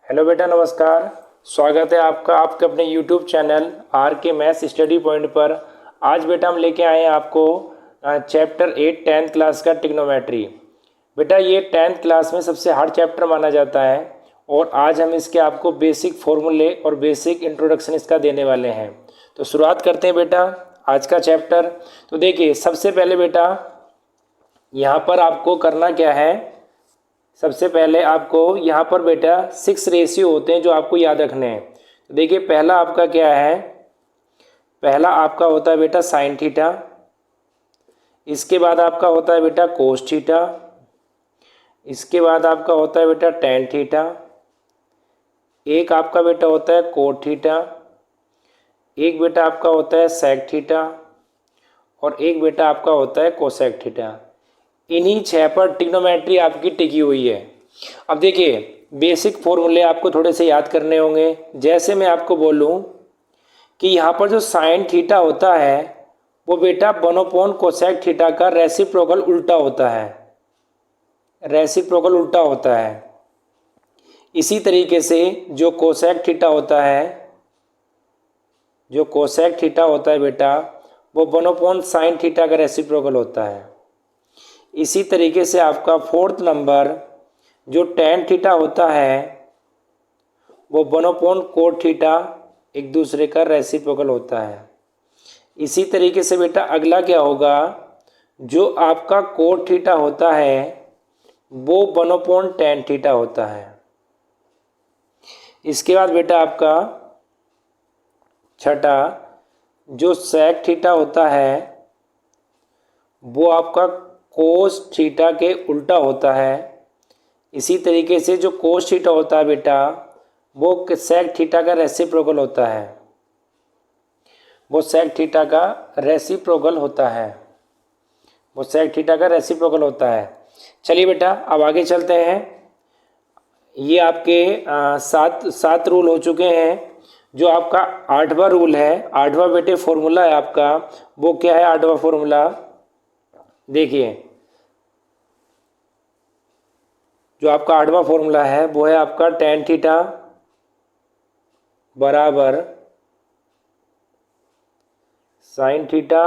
Hello बेटा, नमस्कार। स्वागत है आपका आपके अपने यूट्यूब चैनल आर के मैथ्स स्टडी पॉइंट पर। आज बेटा हम लेके आए हैं आपको चैप्टर 8 10th क्लास का ट्रिग्नोमेट्री। बेटा ये 10th क्लास में सबसे हार्ड चैप्टर माना जाता है और आज हम इसके आपको बेसिक फॉर्मूले और बेसिक इंट्रोडक्शन इसका देने वाले हैं। तो शुरुआत करते हैं बेटा आज का चैप्टर। तो देखिए सबसे पहले बेटा यहाँ पर आपको करना क्या है, सबसे पहले आपको यहाँ पर बेटा 6 रेशियो होते हैं जो आपको याद रखने हैं। तो देखिए पहला आपका क्या है, पहला आपका होता है बेटा साइन थीटा, इसके बाद आपका होता है बेटा कोस थीटा, इसके बाद आपका होता है बेटा टेन थीटा, एक आपका बेटा होता है कोट थीटा, एक बेटा आपका होता है सेक थीटा और एक बेटा आपका होता है कोसेक थीटा। इन्हीं 6 पर ट्रिग्नोमेट्री आपकी टिकी हुई है। अब देखिए बेसिक फॉर्मूले आपको थोड़े से याद करने होंगे। जैसे मैं आपको बोलूं कि यहाँ पर जो साइन थीटा होता है वो बेटा 1/, कोसेक थीटा का रेसिप्रोकल उल्टा होता है, रेसिप्रोकल उल्टा होता है। इसी तरीके से जो कोसेक थीटा होता है, जो कोसेक थीटा होता है बेटा वो 1/, साइन थीटा का रेसिप्रोकल होता है। इसी तरीके से आपका 4th नंबर जो टेन थीटा होता है वो 1/, कोट थीटा एक दूसरे का रेसिप्रोकल होता है। इसी तरीके से बेटा अगला क्या होगा, जो आपका कोट थीटा होता है वो 1/, टेन थीटा होता है। इसके बाद बेटा आपका छठा जो सेक थीटा होता है वो आपका कोस थीटा के उल्टा होता है। इसी तरीके से जो कोस थीटा होता है बेटा वो सेक थीटा का रेसिप्रोकल होता है, वो सेक थीटा का रेसिप्रोकल होता है, वो सेक थीटा का रेसिप्रोकल होता है। चलिए बेटा अब आगे चलते हैं। ये आपके 7 रूल हो चुके हैं। जो आपका 8वां रूल है, 8वां बेटे फॉर्मूला है आपका, वो क्या है 8वां फॉर्मूला, देखिए जो आपका 8वां फॉर्मूला है वो है आपका टेन थीटा बराबर साइन थीटा।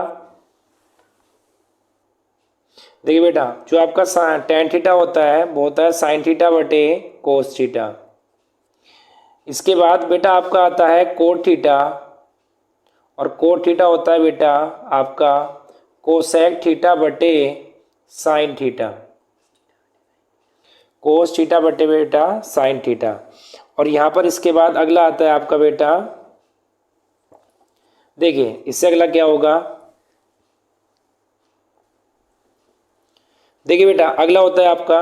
देखिए बेटा जो आपका टेन थीटा होता है वो होता है साइन थीटा बटे कोस थीटा। इसके बाद बेटा आपका आता है कोट थीटा और कोट थीटा होता है बेटा आपका कोसेक थीटा बटे साइन थीटा, कोस थीटा बटे बेटा साइन थीटा। और यहाँ पर इसके बाद अगला आता है आपका बेटा, देखिए इससे अगला क्या होगा, देखिए बेटा अगला होता है आपका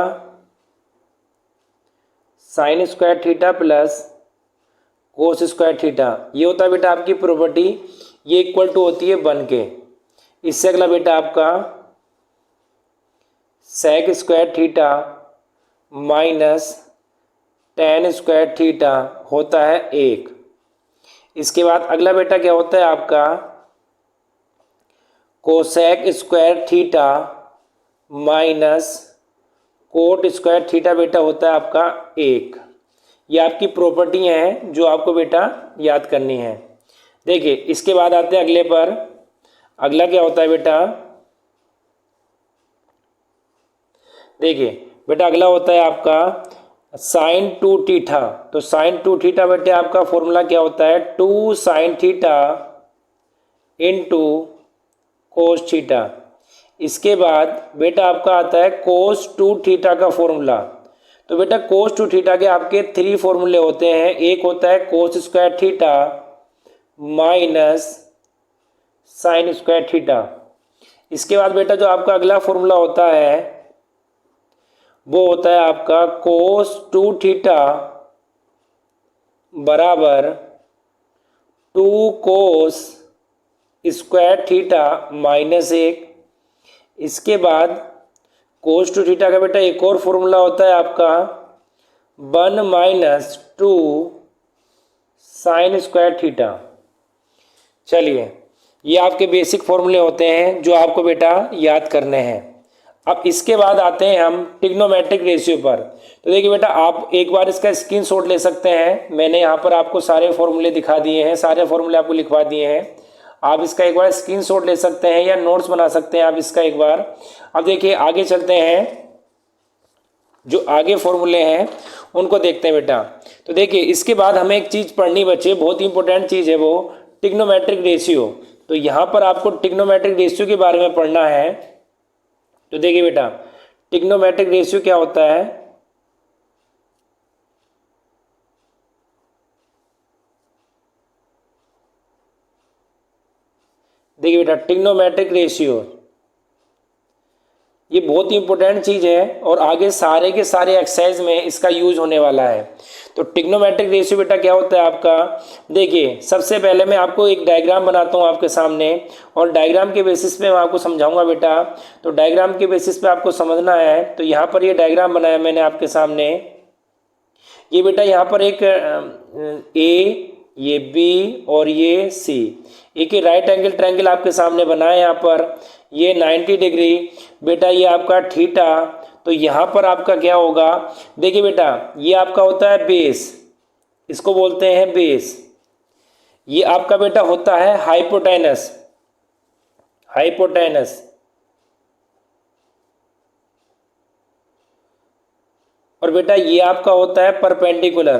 sine square theta plus cos square theta. ये होता है बेटा आपकी प्रॉपर्टी, ये इक्वल टू होती है 1 के। इससे अगला बेटा आपका sec square theta minus tan square theta होता है 1। इसके बाद अगला बेटा क्या होता है आपका cosec square theta minus cot square theta बेटा होता है आपका 1। ये आपकी प्रॉपर्टी हैं जो आपको बेटा याद करनी है। देखिए इसके बाद आते हैं अगले पर। अगला क्या होता है बेटा, देखिए बेटा अगला होता है आपका साइन 2 थीटा। तो साइन 2 थीटा बेटे आपका फॉर्मूला क्या होता है 2 sine theta into cos theta. इसके बाद बेटा आपका आता है कोस 2 थीटा का फॉर्मूला। तो बेटा कोस 2 थीटा के आपके 3 फॉर्मूले होते हैं। एक होता है cos square theta minus sine square theta. इसके बाद बेटा जो आपका अगला फॉर्मूला होता है वो होता है आपका कोस 2 थीटा बराबर 2 कोस स्क्वायर थीटा माइनस 1। इसके बाद कोस 2 थीटा का बेटा एक और फॉर्मूला होता है आपका 1 माइनस 2 साइन स्क्वायर थीटा। चलिए ये आपके बेसिक फॉर्मूले होते हैं जो आपको बेटा याद करने हैं। अब इसके बाद आते हैं हम ट्रिग्नोमेट्रिक रेशियो पर। तो देखिए बेटा, आप एक बार इसका स्क्रीनशॉट ले सकते हैं। मैंने यहाँ पर आपको सारे फॉर्मूले दिखा दिए हैं, सारे फॉर्मूले आपको लिखवा दिए हैं। आप इसका एक बार स्क्रीनशॉट ले सकते हैं या नोट्स बना सकते हैं आप इसका एक बार। अब देखिए आगे चलते हैं, जो आगे फॉर्मूले हैं उनको देखते हैं बेटा। तो देखिए इसके बाद हमें एक चीज़ पढ़नी बचे, बहुत ही इंपॉर्टेंट चीज़ है वो, ट्रिग्नोमेट्रिक रेशियो। तो यहाँ पर आपको ट्रिग्नोमेट्रिक रेशियो के बारे में पढ़ना है। तो देखिए बेटा, ट्रिग्नोमेट्रिक रेशियो क्या होता है। देखिए बेटा, ट्रिग्नोमेट्रिक रेशियो ये बहुत ही इंपॉर्टेंट चीज़ है और आगे सारे के सारे एक्सरसाइज में इसका यूज होने वाला है। तो ट्रिग्नोमेट्रिक रेशियो बेटा क्या होता है आपका। देखिए सबसे पहले मैं आपको एक डायग्राम बनाता हूँ आपके सामने, और डायग्राम के बेसिस पे मैं आपको समझाऊंगा बेटा। तो डायग्राम के बेसिस पे आपको समझना है। तो यहाँ पर ये डायग्राम बनाया मैंने आपके सामने। ये बेटा यहाँ पर एक ए, ये बी और ये सी, एक ही राइट एंगल ट्रायंगल आपके सामने बना है। यहाँ पर ये 90 डिग्री बेटा, ये आपका थीटा। तो यहाँ पर आपका क्या होगा, देखिए बेटा ये आपका होता है बेस, इसको बोलते हैं बेस। ये आपका बेटा होता है हाइपोटेनस, हाइपोटेनस। और बेटा ये आपका होता है परपेंडिकुलर,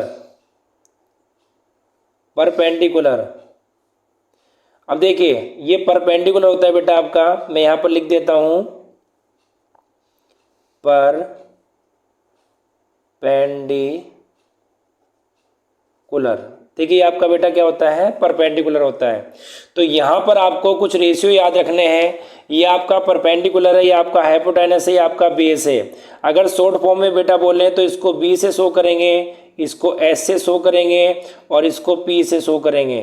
परपेंडिकुलर। अब देखिए ये परपेंडिकुलर होता है बेटा आपका, मैं यहाँ पर लिख देता हूँ परपेंडिकुलर। देखिए आपका बेटा क्या होता है, परपेंडिकुलर होता है। तो यहाँ पर आपको कुछ रेशियो याद रखने हैं। ये आपका परपेंडिकुलर है, ये आपका हाइपोटेनस है, ये आपका बेस है। अगर शॉर्ट फॉर्म में बेटा बोले तो इसको बी से शो करेंगे, इसको एस से शो करेंगे और इसको पी से शो करेंगे।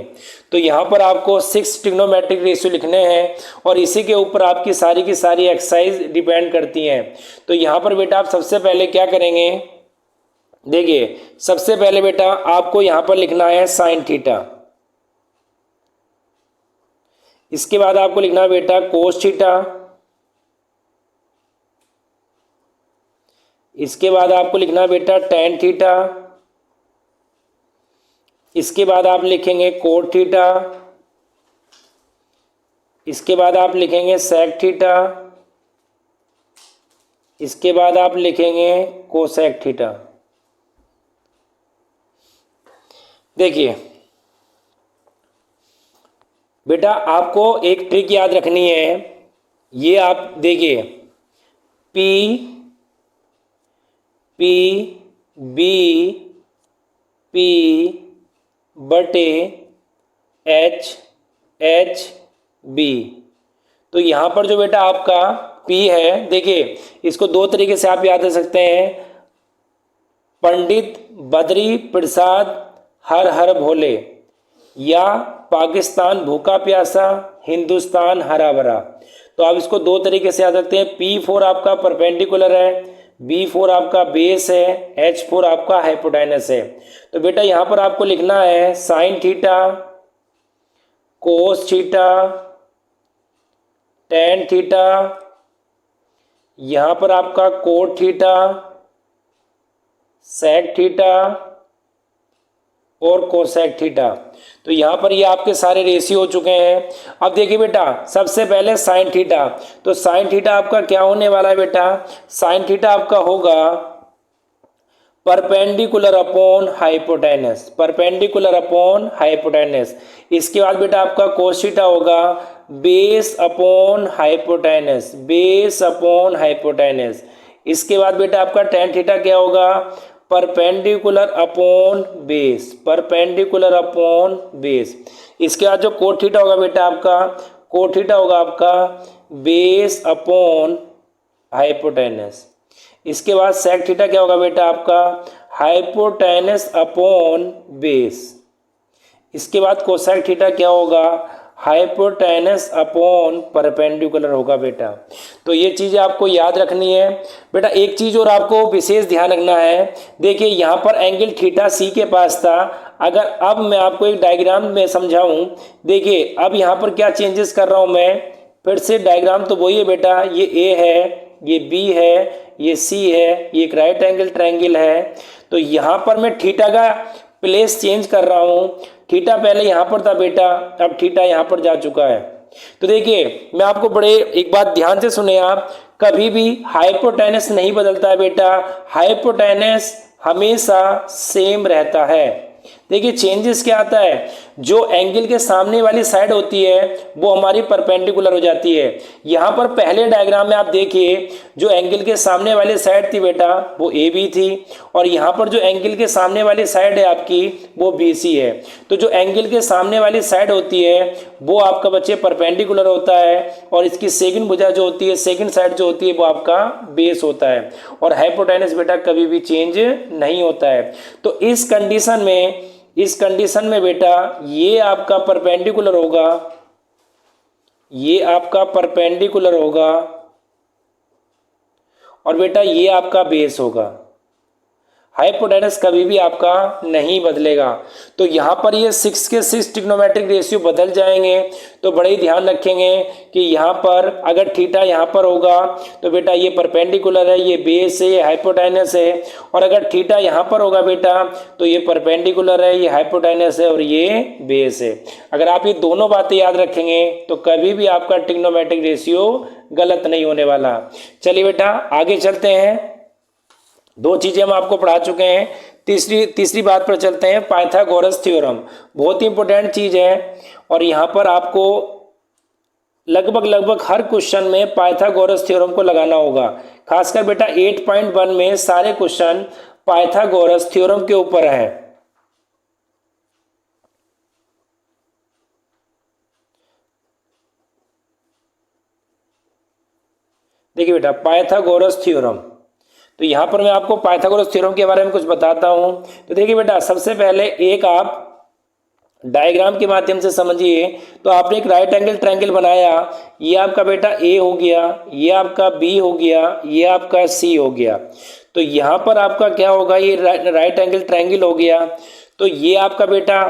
तो यहाँ पर आपको 6 ट्रिग्नोमेट्रिक रेशियो लिखने हैं और इसी के ऊपर आपकी सारी की सारी एक्सरसाइज डिपेंड करती हैं। तो यहाँ पर बेटा आप सबसे पहले क्या करेंगे, देखिए सबसे पहले बेटा आपको यहाँ पर लिखना है साइन थीटा। इसके बाद आपको लिखना है बेटा कोस थीटा। इसके बाद आपको लिखना है बेटा टेन थीटा। इसके बाद आप लिखेंगे कोट थीटा। इसके बाद आप लिखेंगे सेक थीटा। इसके बाद आप लिखेंगे कोसेक थीटा। देखिए बेटा आपको एक ट्रिक याद रखनी है। ये आप देखिए पी पी बी पी बटे एच एच बी। तो यहाँ पर जो बेटा आपका P है, देखिए इसको दो तरीके से आप याद रख सकते हैं। पंडित बद्री प्रसाद हर हर भोले, या पाकिस्तान भूखा प्यासा हिंदुस्तान हरा भरा। तो आप इसको दो तरीके से याद रखते हैं। P4 आपका परपेंडिकुलर है, B4 आपका बेस है, H4 आपका हाइपोटेनस है। तो बेटा यहाँ पर आपको लिखना है sign theta, cos theta, tan theta, यहाँ पर आपका कोट थीटा, सेक थीटा और कोसेक थीटा। तो यहाँ पर ये आपके सारे रेशियो हो चुके हैं। अब देखिए बेटा सबसे पहले साइन थीटा। तो साइन थीटा आपका क्या होने वाला है बेटा, साइन थीटा आपका होगा perpendicular upon hypotenuse, perpendicular upon hypotenuse. इसके बाद बेटा आपका कोस थीटा होगा base upon hypotenuse, base upon hypotenuse. इसके बाद बेटा आपका टेन थीटा क्या होगा, perpendicular upon base, perpendicular upon base. इसके बाद जो कोट थीटा होगा बेटा आपका, कोट थीटा होगा आपका बेस अपॉन हाइपोटेनस। इसके बाद सेक थीटा क्या होगा बेटा आपका, हाइपोटेनस अपॉन बेस। इसके बाद कोसेक थीटा क्या होगा, हाइपोटेनस अपॉन परपेंडिकुलर होगा बेटा। तो ये चीज़ें आपको याद रखनी है बेटा। एक चीज़ और आपको विशेष ध्यान रखना है, देखिए यहाँ पर एंगल थीटा सी के पास था। अगर अब मैं आपको एक डायग्राम में समझाऊं, देखिए अब यहाँ पर क्या चेंजेस कर रहा हूँ मैं, फिर से डायग्राम तो वही है बेटा, ये ए है, ये बी है, ये सी है, ये एक राइट एंगल ट्रायंगल है। तो यहाँ पर मैं थीटा का प्लेस चेंज कर रहा हूँ। थीटा पहले यहाँ पर था बेटा, अब थीटा यहाँ पर जा चुका है। तो देखिए मैं आपको बड़े एक बात ध्यान से सुने आप, कभी भी हाइपोटेनस नहीं बदलता है बेटा, हाइपोटेनस हमेशा सेम रहता है। देखिए चेंजेस क्या आता है, जो एंगल के सामने वाली साइड होती है वो हमारी परपेंडिकुलर हो जाती है। यहाँ पर पहले डायग्राम में आप देखिए, जो एंगल के सामने वाली साइड थी बेटा वो ए बी थी, और यहाँ पर जो एंगल के सामने वाली साइड है आपकी वो बी सी है। तो जो एंगल के सामने वाली साइड होती है वो आपका बच्चे परपेंडिकुलर होता है, और इसकी सेकंड भुजा जो होती है, सेकंड साइड जो होती है वो आपका बेस होता है। और हाइपोटेनस बेटा कभी भी चेंज नहीं होता है। तो इस कंडीशन में बेटा ये आपका परपेंडिकुलर होगा, ये आपका परपेंडिकुलर होगा, और बेटा ये आपका बेस होगा। हाइपोटेनस कभी भी आपका नहीं बदलेगा। तो यहाँ पर ये 6 के 6 ट्रिग्नोमेट्रिक रेशियो बदल जाएंगे। तो बड़े ही ध्यान रखेंगे कि यहाँ पर अगर थीटा यहाँ पर होगा तो बेटा ये परपेंडिकुलर है, ये बेस है, ये हाइपोटेनस है। और अगर थीटा यहाँ पर होगा बेटा तो ये परपेंडिकुलर है, ये हाइपोटेनस है, और ये बेस है। अगर आप ये दोनों बातें याद रखेंगे तो कभी भी आपका ट्रिग्नोमेट्रिक रेशियो गलत नहीं होने वाला। चलिए बेटा आगे चलते हैं। दो चीजें हम आपको पढ़ा चुके हैं, तीसरी बात पर चलते हैं, पाइथागोरस थ्योरम। बहुत ही इंपॉर्टेंट चीज है, और यहाँ पर आपको लगभग हर क्वेश्चन में पाइथागोरस थ्योरम को लगाना होगा। खासकर बेटा 8.1 में सारे क्वेश्चन पाइथागोरस थ्योरम के ऊपर है। देखिए बेटा पाइथागोरस थ्योरम, तो यहाँ पर मैं आपको पाइथागोरस थ्योरम के बारे में कुछ बताता हूँ। तो देखिए बेटा सबसे पहले एक आप डायग्राम के माध्यम से समझिए। तो आपने एक राइट एंगल ट्रायंगल बनाया, ये आपका बेटा ए हो गया, ये आपका बी हो गया, ये आपका सी हो गया। तो यहाँ पर आपका क्या होगा, ये राइट एंगल ट्रायंगल हो गया। तो ये आपका बेटा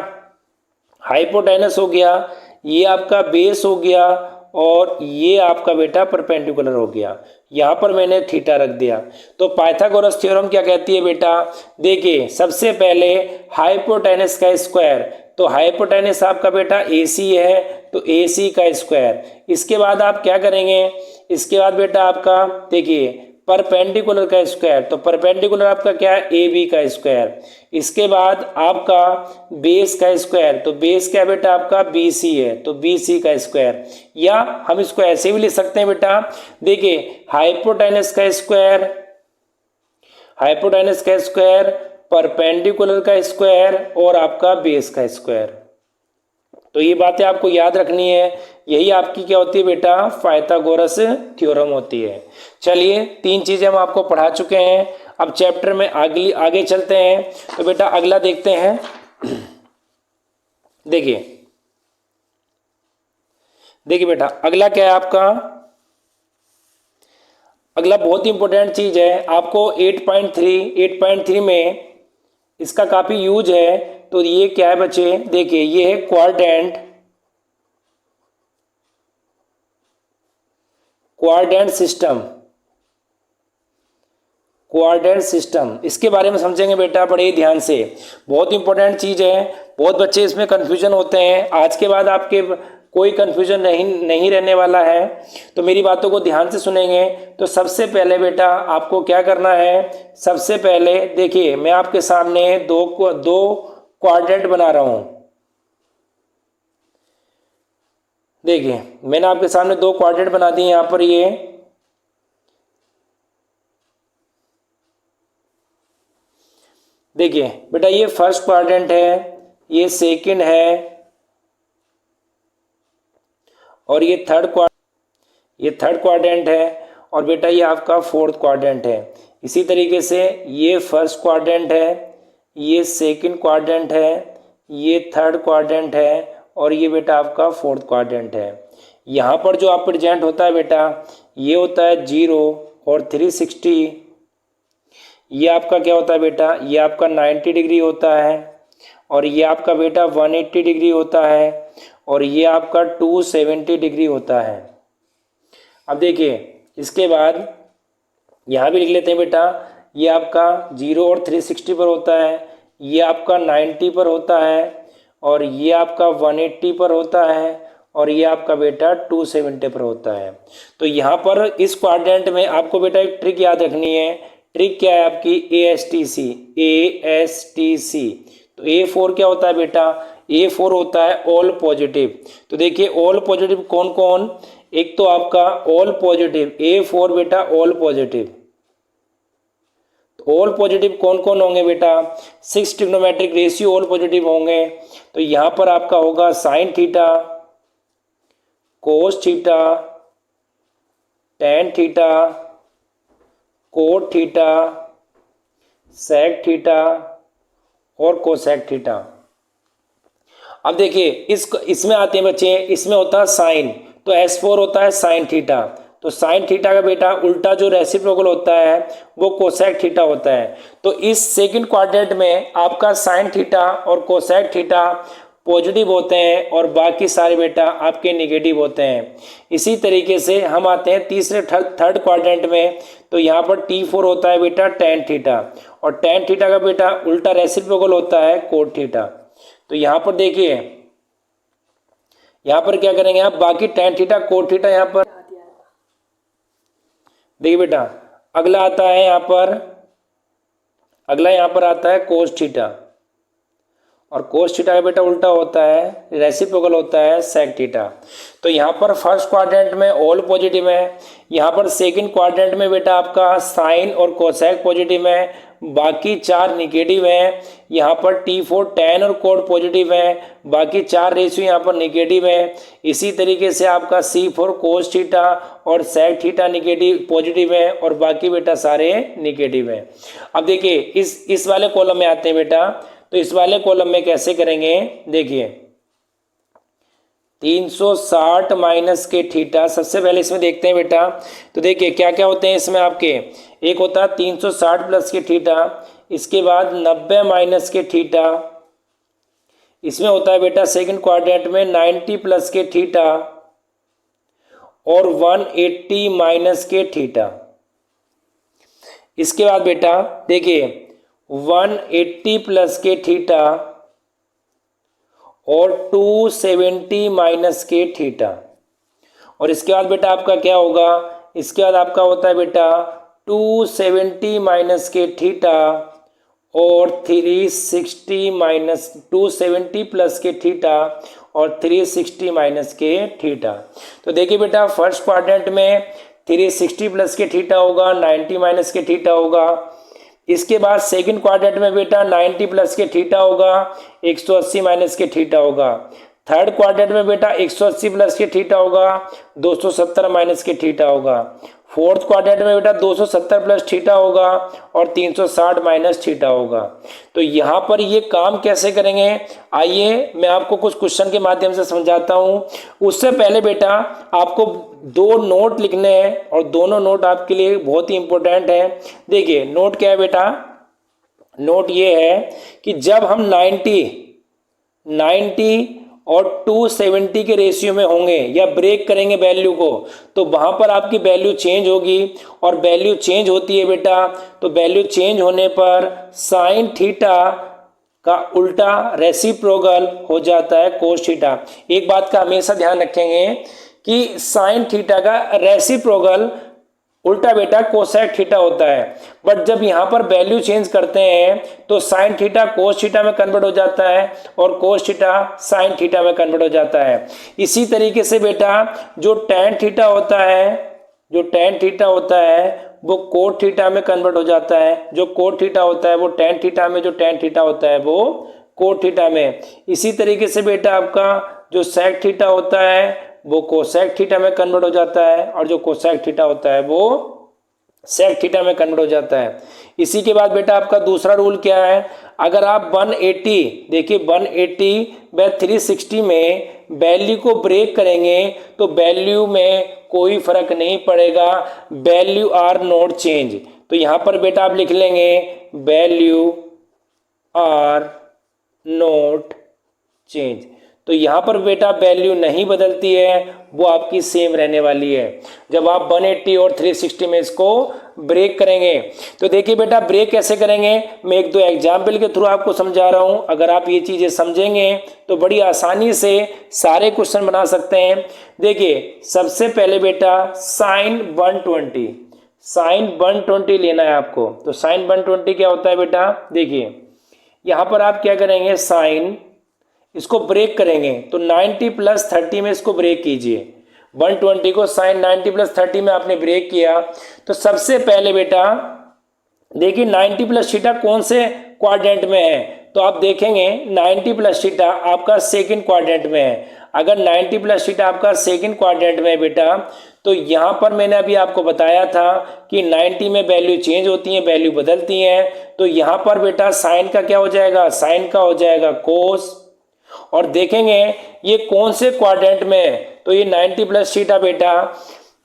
हाइपोटेनस हो गया, ये आपका बेस हो गया, और ये आपका बेटा परपेंडिकुलर हो गया। यहाँ पर मैंने थीटा रख दिया। तो पाइथागोरस थ्योरम क्या कहती है बेटा, देखिए सबसे पहले हाइपोटेनस का स्क्वायर, तो हाइपोटेनस आपका बेटा AC है, तो AC का स्क्वायर। इसके बाद आप क्या करेंगे, इसके बाद बेटा आपका देखिए परपेंडिकुलर का स्क्वायर, तो परपेंडिकुलर आपका क्या है AB का स्क्वायर। इसके बाद आपका बेस का स्क्वायर, तो बेस क्या बेटा आपका BC है, तो BC का स्क्वायर। या हम इसको ऐसे भी लिख सकते हैं बेटा, देखिए हाइपोटेनस का स्क्वायर, हाइपोटेनस का स्क्वायर, परपेंडिकुलर का स्क्वायर, और आपका बेस का स्क्वायर। तो ये बातें आपको याद रखनी है, यही आपकी क्या होती है बेटा पाइथागोरस थ्योरम होती है। चलिए 3 चीजें हम आपको पढ़ा चुके हैं, अब चैप्टर में आगे चलते हैं। तो बेटा अगला देखते हैं। देखिए बेटा अगला क्या है आपका, अगला बहुत ही इंपॉर्टेंट चीज है आपको 8.3 में इसका काफी यूज है। तो ये क्या है बच्चे, देखिए ये है क्वाड्रेंट सिस्टम। इसके बारे में समझेंगे बेटा बड़े ही ध्यान से, बहुत इंपॉर्टेंट चीज है। बहुत बच्चे इसमें कंफ्यूजन होते हैं, आज के बाद आपके कोई कंफ्यूजन नहीं रहने वाला है। तो मेरी बातों को ध्यान से सुनेंगे। तो सबसे पहले बेटा आपको क्या करना है, सबसे पहले देखिए मैं आपके सामने दो क्वाड्रेंट बना रहा हूं। देखिए मैंने आपके सामने 2 क्वाड्रेंट बना दिए यहां पर। ये देखिए बेटा ये फर्स्ट क्वाड्रेंट है, ये सेकंड है, और ये थर्ड क्वाड्रेंट है, और बेटा ये आपका फोर्थ क्वाड्रेंट है। इसी तरीके से ये फर्स्ट क्वाड्रेंट है, ये सेकंड क्वाड्रेंट है, ये थर्ड क्वाड्रेंट है, और ये बेटा आपका फोर्थ क्वाड्रेंट है। यहाँ पर जो आप प्रेजेंट होता है बेटा ये होता है 0 और 360। ये आपका क्या होता है बेटा, ये आपका 90 डिग्री होता है, और ये आपका बेटा 180 डिग्री होता है, और ये आपका 270 डिग्री होता है। अब देखिए इसके बाद यहाँ भी लिख लेते हैं बेटा, ये आपका 0 और 360 पर होता है, ये आपका 90 पर होता है, और ये आपका 180 पर होता है, और ये आपका बेटा 270 पर होता है। तो यहाँ पर इस क्वाड्रेंट में आपको बेटा एक ट्रिक याद रखनी है। ट्रिक क्या है आपकी? ASTC। ASTC। तो A4 क्या होता है बेटा? A4 होता है ऑल पॉजिटिव। तो देखिए ऑल पॉजिटिव कौन कौन? एक तो आपका ऑल पॉजिटिव A4 बेटा, ऑल पॉजिटिव। ऑल पॉजिटिव कौन कौन होंगे बेटा? 6 ट्रिग्नोमेट्रिक रेशियो ऑल पॉजिटिव होंगे। तो यहाँ पर आपका होगा sine theta, cos theta, tan theta, cot theta, sec theta और कोसेक थीटा। अब देखिए इसमें आते हैं बच्चे, इसमें होता है साइन, तो S4 होता है साइन थीटा। तो साइन थीटा का बेटा उल्टा जो रेसिप्रोकल होता है वो कोसेक थीटा होता है। तो इस सेकंड क्वाड्रेंट में आपका साइन थीटा और कोसेक थीटा पॉजिटिव होते हैं और बाकी सारे बेटा आपके नेगेटिव होते हैं। इसी तरीके से हम आते हैं तीसरे थर्ड क्वाड्रेंट में। तो यहाँ पर T4 होता है बेटा टेन थीटा, और टेन थीटा का बेटा उल्टा रेसिप्रोकल होता है कोट थीटा। तो यहाँ पर देखिए, यहाँ पर क्या करेंगे आप? बाकी टेन थीटा कोट थीटा यहाँ पर देखिए बेटा, अगला आता है यहाँ पर, अगला यहाँ पर आता है कोस थीटा, और कोस थीटा का बेटा उल्टा होता है, रेसिप्रोकल होता है सेक थीटा। तो यहाँ पर फर्स्ट क्वाड्रेंट में ऑल पॉजिटिव है, यहाँ पर सेकंड क्वाड्रेंट में बेटा आपका साइन और कोसेक पॉजिटिव है, बाकी चार निगेटिव हैं। यहाँ पर T4 टेन और कोट पॉजिटिव है, बाकी चार रेशियो यहाँ पर निगेटिव है। इसी तरीके से आपका C4 कोस थीटा और सेक थीटा निगेटिव पॉजिटिव है, और बाकी बेटा सारे निगेटिव हैं। अब देखिए इस वाले कॉलम में आते हैं बेटा। तो इस वाले कॉलम में कैसे करेंगे? देखिए 360 माइनस के थीटा, सबसे पहले इसमें देखते हैं बेटा। तो देखिए क्या क्या होते हैं इसमें आपके, एक होता है 360 प्लस के थीटा, इसके बाद 90 माइनस के थीटा, इसमें होता है बेटा सेकंड क्वाड्रेंट में 90 प्लस के थीटा और 180 माइनस के थीटा। इसके बाद बेटा देखिए 180 प्लस के थीटा और 270 माइनस के थीटा। और इसके बाद बेटा आपका क्या होगा? इसके बाद आपका होता है बेटा 270 माइनस के थीटा और 360 माइनस 270 प्लस के थीटा और 360 माइनस के थीटा। तो देखिए बेटा फर्स्ट क्वाड्रेंट में 360 प्लस के थीटा होगा, 90 माइनस के थीटा होगा। इसके बाद सेकंड क्वाड्रेंट में बेटा 90 प्लस के थीटा होगा, 180 माइनस के थीटा होगा। थर्ड क्वाड्रेंट में बेटा 180 प्लस के थीटा होगा, 270 माइनस के थीटा होगा। फोर्थ क्वाड्रेंट में बेटा 270 प्लस थीटा होगा और 360 माइनस थीटा होगा। तो यहाँ पर ये काम कैसे करेंगे, आइए मैं आपको कुछ क्वेश्चन के माध्यम से समझाता हूँ। उससे पहले बेटा आपको दो नोट लिखने हैं, और दोनों नोट आपके लिए बहुत ही इंपॉर्टेंट है। देखिए नोट क्या है बेटा? नोट ये है कि जब हम 90 और 270 के रेशियो में होंगे या ब्रेक करेंगे वैल्यू को, तो वहां पर आपकी वैल्यू चेंज होगी, और वैल्यू चेंज होती है बेटा, तो वैल्यू चेंज होने पर साइन थीटा का उल्टा रेसिप्रोकल हो जाता है कोस थीटा। एक बात का हमेशा ध्यान रखेंगे कि साइन थीटा का रेसिप्रोकल उल्टा बेटा कोसेक थीटा होता है, बट जब यहाँ पर वैल्यू चेंज करते हैं तो साइन थीटा कोस थीटा में कन्वर्ट हो जाता है और कोस थीटा साइन थीटा में कन्वर्ट हो जाता है। इसी तरीके से बेटा जो टेन थीटा होता है वो कोट थीटा में कन्वर्ट हो जाता है, जो कोट थीटा होता है वो टेन थीटा में, जो टेन थीटा होता है वो कोट थीटा में। इसी तरीके से बेटा आपका जो सेक थीटा होता है वो कोसेक थीटा में कन्वर्ट हो जाता है, और जो कोसेक थीटा होता है वो सेक थीटा में कन्वर्ट हो जाता है। इसी के बाद बेटा आपका दूसरा रूल क्या है? अगर आप 180 देखिए 180 व 360 में वैल्यू को ब्रेक करेंगे तो वैल्यू में कोई फर्क नहीं पड़ेगा, वैल्यू आर नॉट चेंज। तो यहाँ पर बेटा आप लिख लेंगे वैल्यू आर नॉट चेंज। तो यहाँ पर बेटा वैल्यू नहीं बदलती है, वो आपकी सेम रहने वाली है। जब आप 180 और 360 में इसको ब्रेक करेंगे। तो देखिए बेटा ब्रेक कैसे करेंगे, मैं एक दो एग्जाम्पल के थ्रू आपको समझा रहा हूं। अगर आप ये चीजें समझेंगे तो बड़ी आसानी से सारे क्वेश्चन बना सकते हैं। देखिए सबसे पहले बेटा साइन 120, साइन 120 लेना है आपको। तो साइन 120 क्या होता है बेटा, देखिए यहां पर आप क्या करेंगे, साइन इसको ब्रेक करेंगे तो 90 प्लस 30 में इसको ब्रेक कीजिए। 120 को साइन 90 प्लस 30 में आपने ब्रेक किया तो सबसे पहले बेटा देखिए 90 प्लस थीटा कौन से क्वाड्रेंट में है, तो आप देखेंगे 90 प्लस थीटा आपका सेकंड क्वाड्रेंट में है। अगर 90 प्लस थीटा आपका सेकंड क्वाड्रेंट में है बेटा, तो यहां पर मैंने अभी आपको बताया था कि 90 में वैल्यू चेंज होती है, वैल्यू बदलती है। तो यहां पर बेटा साइन का क्या हो जाएगा, साइन का हो जाएगा कोस। और देखेंगे ये कौन से क्वाड्रेंट में है, तो ये 90 प्लस थीटा बेटा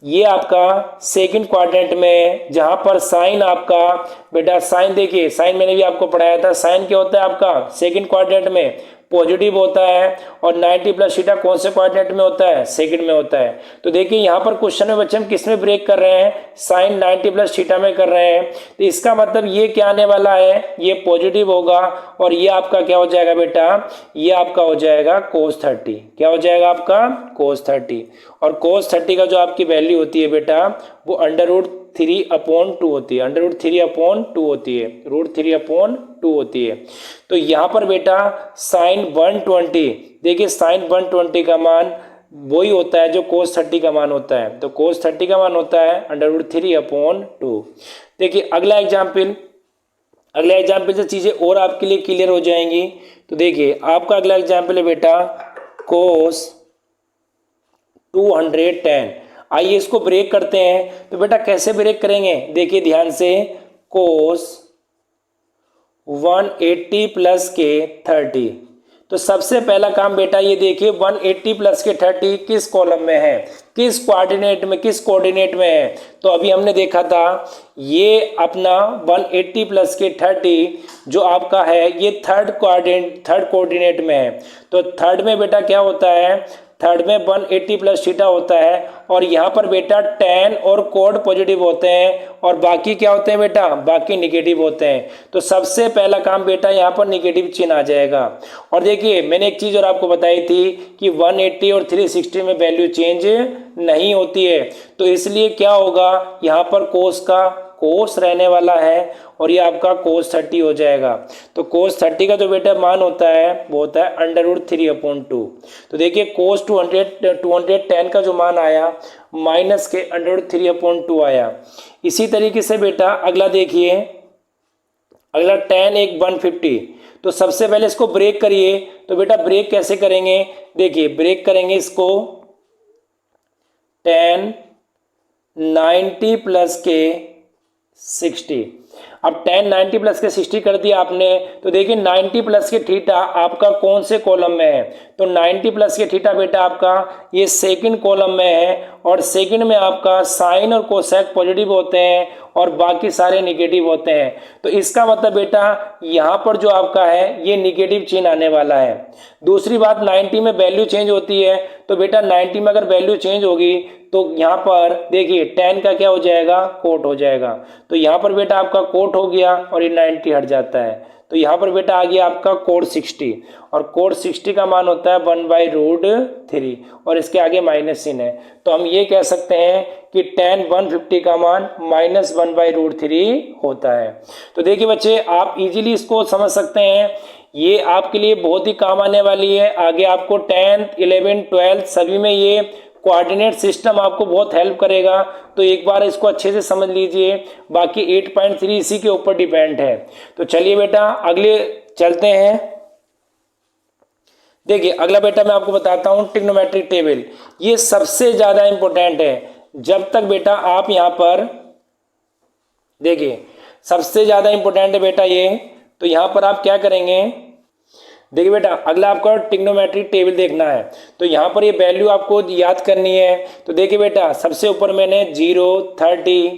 ये आपका सेकंड क्वाड्रेंट में, जहां पर साइन आपका बेटा साइन देखिए साइन मैंने भी आपको पढ़ाया था, साइन क्या होता है आपका सेकंड क्वाड्रेंट में पॉजिटिव होता है। और 90 प्लस थीटा कौन से क्वाड्रेंट में होता है, सेकंड में होता है। तो देखिए यहाँ पर क्वेश्चन में बच्चे हम किस में ब्रेक कर रहे हैं, साइन 90 प्लस थीटा में कर रहे हैं। तो इसका मतलब ये क्या आने वाला है, ये पॉजिटिव होगा और ये आपका क्या हो जाएगा बेटा, ये आपका हो जाएगा cos 30। क्या हो जाएगा आपका cos 30। और cos 30 का जो आपकी वैल्यू होती है बेटा वो √3/2 होती है, √3/2 होती है, √3/2 होती है। तो यहाँ पर बेटा साइन 120 देखिए साइन 120 का मान वही होता है जो cos 30 का मान होता है। तो cos 30 का मान होता है √3/2। देखिए अगला एग्जाम्पल, अगला एग्जाम्पल से चीज़ें और आपके लिए क्लियर हो जाएंगी। तो देखिए आपका अगला एग्जाम्पल है बेटा cos 210। आइए इसको ब्रेक करते हैं। तो बेटा कैसे ब्रेक करेंगे, देखिए ध्यान से, cos 180 प्लस के 30। तो सबसे पहला काम बेटा ये देखिए 180 प्लस के 30 किस कॉलम में है, किस कोऑर्डिनेट में, किस कोऑर्डिनेट में है। तो अभी हमने देखा था ये अपना 180 प्लस के 30 जो आपका है ये थर्ड कोऑर्डिनेट में है। तो थर्ड में बेटा क्या होता है, थर्ड में 180 प्लस थीटा होता है और यहाँ पर बेटा tan और कोड पॉजिटिव होते हैं और बाकी क्या होते हैं बेटा, बाकी निगेटिव होते हैं। तो सबसे पहला काम बेटा यहाँ पर निगेटिव चिन्ह आ जाएगा। और देखिए मैंने एक चीज़ और आपको बताई थी कि 180 और 360 में वैल्यू चेंज नहीं होती है। तो इसलिए क्या होगा, यहाँ पर कोस का कोस रहने वाला है और ये आपका cos 30 हो जाएगा। तो cos 30 का जो बेटा मान होता है वो होता है √3/2। तो देखिए cos 210 का जो मान आया माइनस के √3/2 आया। इसी तरीके से बेटा अगला देखिए, अगला tan 150। तो सबसे पहले इसको ब्रेक करिए। तो बेटा ब्रेक कैसे करेंगे, देखिए ब्रेक करेंगे इसको tan 90 प्लस के 60। अब tan 90 प्लस के 60 कर दिया आपने। तो देखिए 90 प्लस के थीटा आपका कौन से कॉलम में है, तो 90 प्लस के थीटा बेटा आपका ये सेकंड कॉलम में है और सेकंड में आपका साइन और कोसेक पॉजिटिव होते हैं और बाकी सारे निगेटिव होते हैं। तो इसका मतलब बेटा यहाँ पर जो आपका है ये निगेटिव चिन्ह आने वाला है। दूसरी बात 90 में वैल्यू चेंज होती है। तो बेटा 90 में अगर वैल्यू चेंज होगी तो यहाँ पर देखिए tan का क्या हो जाएगा, कोट हो जाएगा। तो यहाँ पर बेटा आपका कोट हो गया और ये 90 हट जाता है। तो यहाँ पर बेटा आ गया आपका कोट 60 और कोट 60 का मान होता है 1/√3 और इसके आगे माइनस चिन्ह है। तो हम ये कह सकते हैं कि tan 150 का मान -1/√3 होता है। तो देखिए बच्चे आप इजीली इसको समझ सकते हैं, ये आपके लिए बहुत ही काम आने वाली है। आगे आपको 10th 11th 12th सभी में ये कोऑर्डिनेट सिस्टम आपको बहुत हेल्प करेगा। तो एक बार इसको अच्छे से समझ लीजिए, बाकी 8.3 इसी के ऊपर डिपेंड है। तो चलिए बेटा अगले चलते हैं। देखिए अगला बेटा मैं आपको बताता हूँ ट्रिग्नोमेट्रिक टेबल। ये सबसे ज़्यादा इंपॉर्टेंट है। जब तक बेटा आप यहाँ पर देखिए सबसे ज़्यादा इंपॉर्टेंट है बेटा ये। तो यहाँ पर आप क्या करेंगे, देखिए बेटा अगला आपका ट्रिग्नोमेट्रिक टेबल देखना है। तो यहाँ पर ये वैल्यू आपको याद करनी है। तो देखिए बेटा सबसे ऊपर मैंने 0, 30,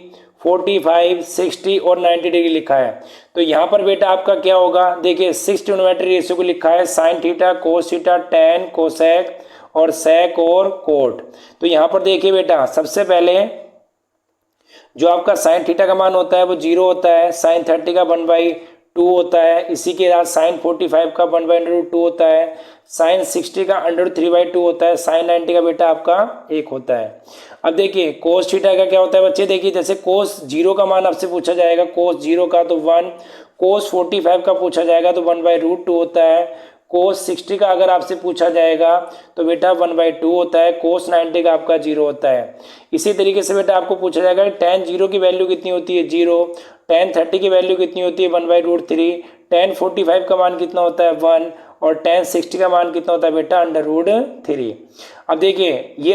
45, 60 और 90 डिग्री लिखा है। तो यहाँ पर बेटा आपका क्या होगा, देखिए 6 ट्रिग्नोमेट्रिक रेशियो को लिखा है sign theta, cos theta, tan, cosec और सेक और कोट। तो यहाँ पर देखिए बेटा सबसे पहले जो आपका साइन थीटा का मान होता है वो 0 होता है, साइन 30 का 1/2 होता है, इसी के साथ साइन 45 का 1/√2 होता है, साइन 60 का √3/2 होता है, साइन 90 का बेटा आपका 1 होता है। अब देखिए कोस थीटा का क्या होता है बच्चे, देखिए जैसे कोस 0 का मान आपसे पूछा जाएगा, कोस 0 का तो 1, कोस 45 का पूछा जाएगा तो 1/√2 होता है, कोस 60 का अगर आपसे पूछा जाएगा तो बेटा 1/2 होता है, कोस 90 का आपका 0 होता है। इसी तरीके से बेटा आपको पूछा जाएगा tan 0 की वैल्यू कितनी होती है 0, tan 30 की वैल्यू कितनी होती है 1/√3, tan 45 का मान कितना होता है 1 और tan 60 का मान कितना होता है बेटा √3। अब देखिए ये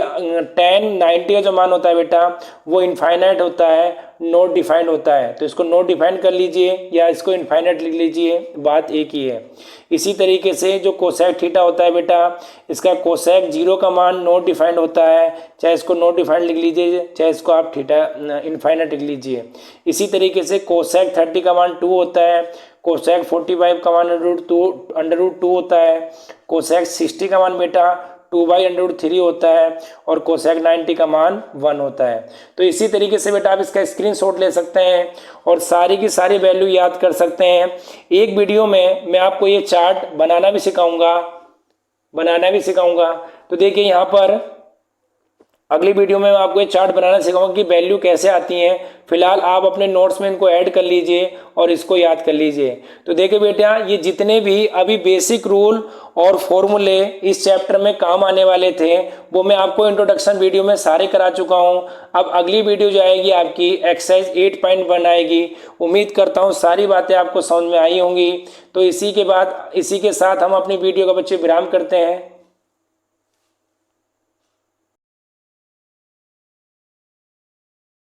tan 90 का जो मान होता है बेटा वो इनफाइनाइट होता है, नॉट डिफाइंड होता है, तो इसको नॉट डिफाइंड कर लीजिए या इसको इनफाइनाइट लिख लीजिए, बात एक ही है। इसी तरीके से जो कोसेक थीटा होता है बेटा, इसका कोसेक 0 का मान नॉट डिफाइंड होता है, चाहे इसको नॉट डिफाइंड लिख लीजिए चाहे इसको आप थीटा इनफाइनाइट लिख लीजिए। इसी तरीके से कोसेक 30 का मान 2 होता है, कोसेक 45 का मान √2 होता है, कोसेक 60 का मान बेटा 2/√3 होता है और कोसेक 90 का मान 1 होता है। तो इसी तरीके से बेटा आप इसका स्क्रीनशॉट ले सकते हैं और सारी की सारी वैल्यू याद कर सकते हैं। एक वीडियो में मैं आपको ये चार्ट बनाना भी सिखाऊंगा। तो देखिए यहाँ पर अगली वीडियो में मैं आपको ये चार्ट बनाना सिखाऊंगा कि वैल्यू कैसे आती हैं। फिलहाल आप अपने नोट्स में इनको ऐड कर लीजिए और इसको याद कर लीजिए। तो देखिए बेटा ये जितने भी अभी बेसिक रूल और फॉर्मूले इस चैप्टर में काम आने वाले थे वो मैं आपको इंट्रोडक्शन वीडियो में सारे करा चुका हूँ। अब अगली वीडियो जो आएगी आपकी एक्सरसाइज 8.1 आएगी। उम्मीद करता हूँ सारी बातें आपको समझ में आई होंगी। तो इसी के साथ हम अपनी वीडियो का बच्चे विराम करते हैं।